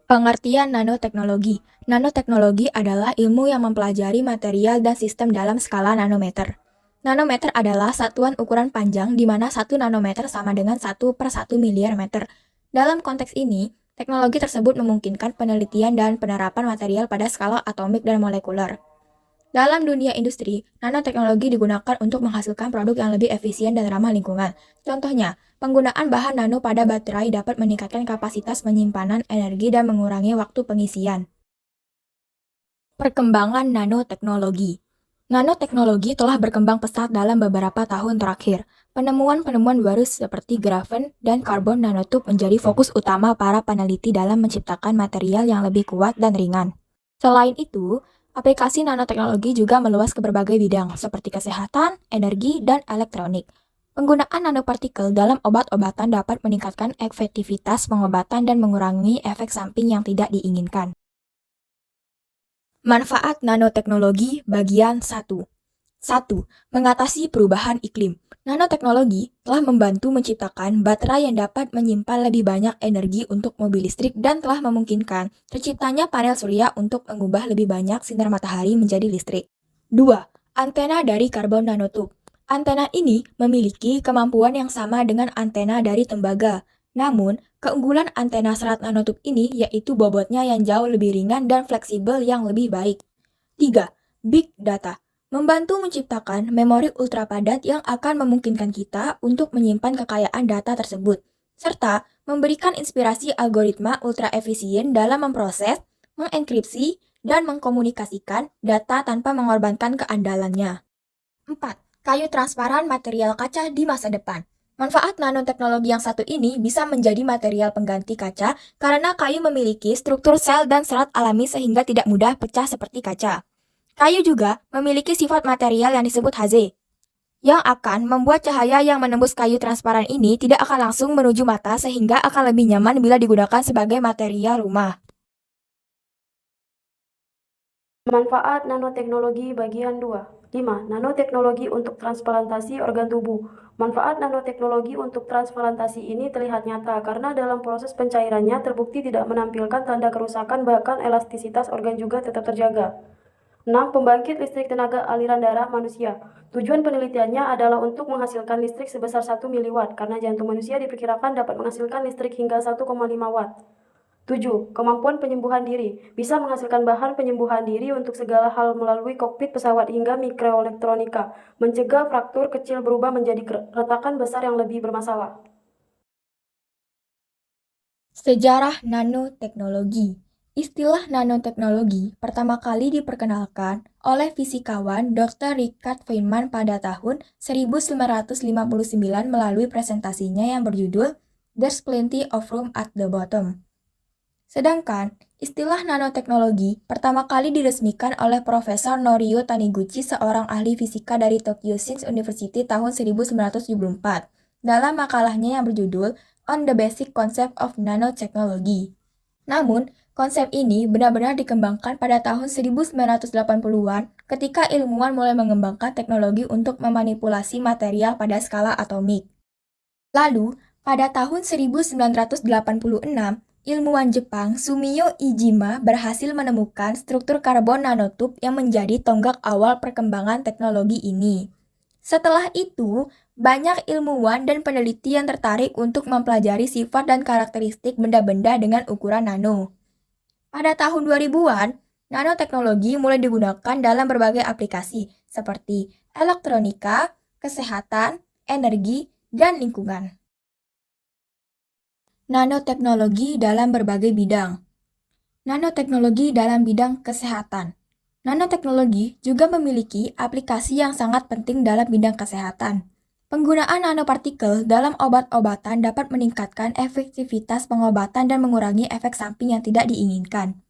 Pengertian nanoteknologi. Nanoteknologi adalah ilmu yang mempelajari material dan sistem dalam skala nanometer. Nanometer adalah satuan ukuran panjang di mana 1 nanometer sama dengan 1/1 miliar meter. Dalam konteks ini, teknologi tersebut memungkinkan penelitian dan penerapan material pada skala atomik dan molekuler. Dalam dunia industri, nanoteknologi digunakan untuk menghasilkan produk yang lebih efisien dan ramah lingkungan. Contohnya, penggunaan bahan nano pada baterai dapat meningkatkan kapasitas penyimpanan energi dan mengurangi waktu pengisian. Perkembangan nanoteknologi. Nanoteknologi telah berkembang pesat dalam beberapa tahun terakhir. Penemuan-penemuan baru seperti grafen dan karbon nanotube menjadi fokus utama para peneliti dalam menciptakan material yang lebih kuat dan ringan. Selain itu, aplikasi nanoteknologi juga meluas ke berbagai bidang, seperti kesehatan, energi, dan elektronik. Penggunaan nanopartikel dalam obat-obatan dapat meningkatkan efektivitas pengobatan dan mengurangi efek samping yang tidak diinginkan. Manfaat nanoteknologi bagian 1. 1. Mengatasi perubahan iklim. Nanoteknologi telah membantu menciptakan baterai yang dapat menyimpan lebih banyak energi untuk mobil listrik dan telah memungkinkan terciptanya panel surya untuk mengubah lebih banyak sinar matahari menjadi listrik. 2. Antena dari karbon nanotube. Antena ini memiliki kemampuan yang sama dengan antena dari tembaga. Namun, keunggulan antena serat nanotube ini yaitu bobotnya yang jauh lebih ringan dan fleksibel yang lebih baik. 3. Big Data. Membantu menciptakan memori ultrapadat yang akan memungkinkan kita untuk menyimpan kekayaan data tersebut, serta memberikan inspirasi algoritma ultra efisien dalam memproses, mengenkripsi, dan mengkomunikasikan data tanpa mengorbankan keandalannya. 4. Kayu transparan material kaca di masa depan. Manfaat nanoteknologi yang satu ini bisa menjadi material pengganti kaca karena kayu memiliki struktur sel dan serat alami sehingga tidak mudah pecah seperti kaca. Kayu juga memiliki sifat material yang disebut Hz, yang akan membuat cahaya yang menembus kayu transparan ini tidak akan langsung menuju mata sehingga akan lebih nyaman bila digunakan sebagai material rumah. Manfaat nanoteknologi bagian 2. 5. Nanoteknologi untuk transplantasi organ tubuh. Manfaat nanoteknologi untuk transplantasi ini terlihat nyata karena dalam proses pencairannya terbukti tidak menampilkan tanda kerusakan bahkan elastisitas organ juga tetap terjaga. 6. Pembangkit listrik tenaga aliran darah manusia. Tujuan penelitiannya adalah untuk menghasilkan listrik sebesar 1 miliwatt karena jantung manusia diperkirakan dapat menghasilkan listrik hingga 1,5 watt. 7. Kemampuan penyembuhan diri. Bisa menghasilkan bahan penyembuhan diri untuk segala hal melalui kokpit pesawat hingga mikroelektronika. Mencegah fraktur kecil berubah menjadi retakan besar yang lebih bermasalah. Sejarah nanoteknologi. Istilah nanoteknologi pertama kali diperkenalkan oleh fisikawan Dr. Richard Feynman pada tahun 1959 melalui presentasinya yang berjudul There's Plenty of Room at the Bottom. Sedangkan istilah nanoteknologi pertama kali diresmikan oleh Profesor Norio Taniguchi, seorang ahli fisika dari Tokyo Shin's University tahun 1974, dalam makalahnya yang berjudul On the Basic Concept of Nanotechnology. Namun, konsep ini benar-benar dikembangkan pada tahun 1980-an ketika ilmuwan mulai mengembangkan teknologi untuk memanipulasi material pada skala atomik. Lalu, pada tahun 1986, ilmuwan Jepang Sumio Iijima berhasil menemukan struktur karbon nanotube yang menjadi tonggak awal perkembangan teknologi ini. Setelah itu, banyak ilmuwan dan peneliti yang tertarik untuk mempelajari sifat dan karakteristik benda-benda dengan ukuran nano. Pada tahun 2000-an, nanoteknologi mulai digunakan dalam berbagai aplikasi seperti elektronika, kesehatan, energi, dan lingkungan. Nanoteknologi dalam berbagai bidang. Nanoteknologi dalam bidang kesehatan. Nanoteknologi juga memiliki aplikasi yang sangat penting dalam bidang kesehatan. Penggunaan nanopartikel dalam obat-obatan dapat meningkatkan efektivitas pengobatan dan mengurangi efek samping yang tidak diinginkan.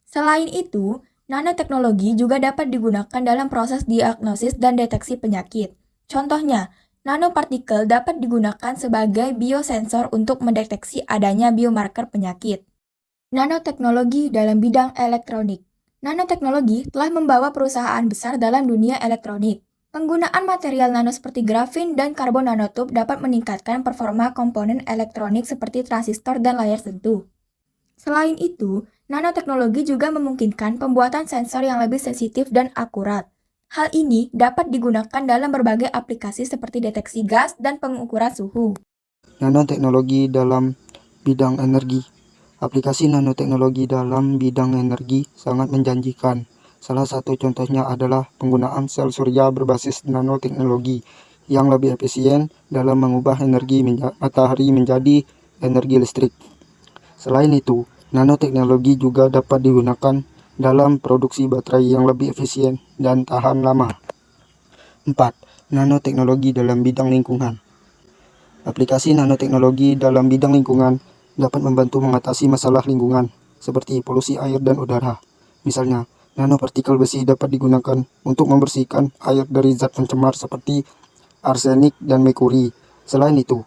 Selain itu, nanoteknologi juga dapat digunakan dalam proses diagnosis dan deteksi penyakit. Contohnya, nanopartikel dapat digunakan sebagai biosensor untuk mendeteksi adanya biomarker penyakit. Nanoteknologi dalam bidang elektronik. Nanoteknologi telah membawa perusahaan besar dalam dunia elektronik. Penggunaan material nano seperti grafin dan karbon nanotube dapat meningkatkan performa komponen elektronik seperti transistor dan layar sentuh. Selain itu, nanoteknologi juga memungkinkan pembuatan sensor yang lebih sensitif dan akurat. Hal ini dapat digunakan dalam berbagai aplikasi seperti deteksi gas dan pengukuran suhu. Nanoteknologi dalam bidang energi. Aplikasi nanoteknologi dalam bidang energi sangat menjanjikan. Salah satu contohnya adalah penggunaan sel surya berbasis nanoteknologi yang lebih efisien dalam mengubah energi matahari menjadi energi listrik. Selain itu, nanoteknologi juga dapat digunakan dalam produksi baterai yang lebih efisien dan tahan lama. 4. Nanoteknologi dalam bidang lingkungan. Aplikasi nanoteknologi dalam bidang lingkungan dapat membantu mengatasi masalah lingkungan seperti polusi air dan udara. Misalnya, nanopartikel besi dapat digunakan untuk membersihkan air dari zat pencemar seperti arsenik dan merkuri. Selain itu,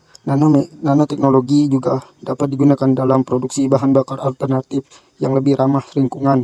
nanoteknologi juga dapat digunakan dalam produksi bahan bakar alternatif yang lebih ramah lingkungan.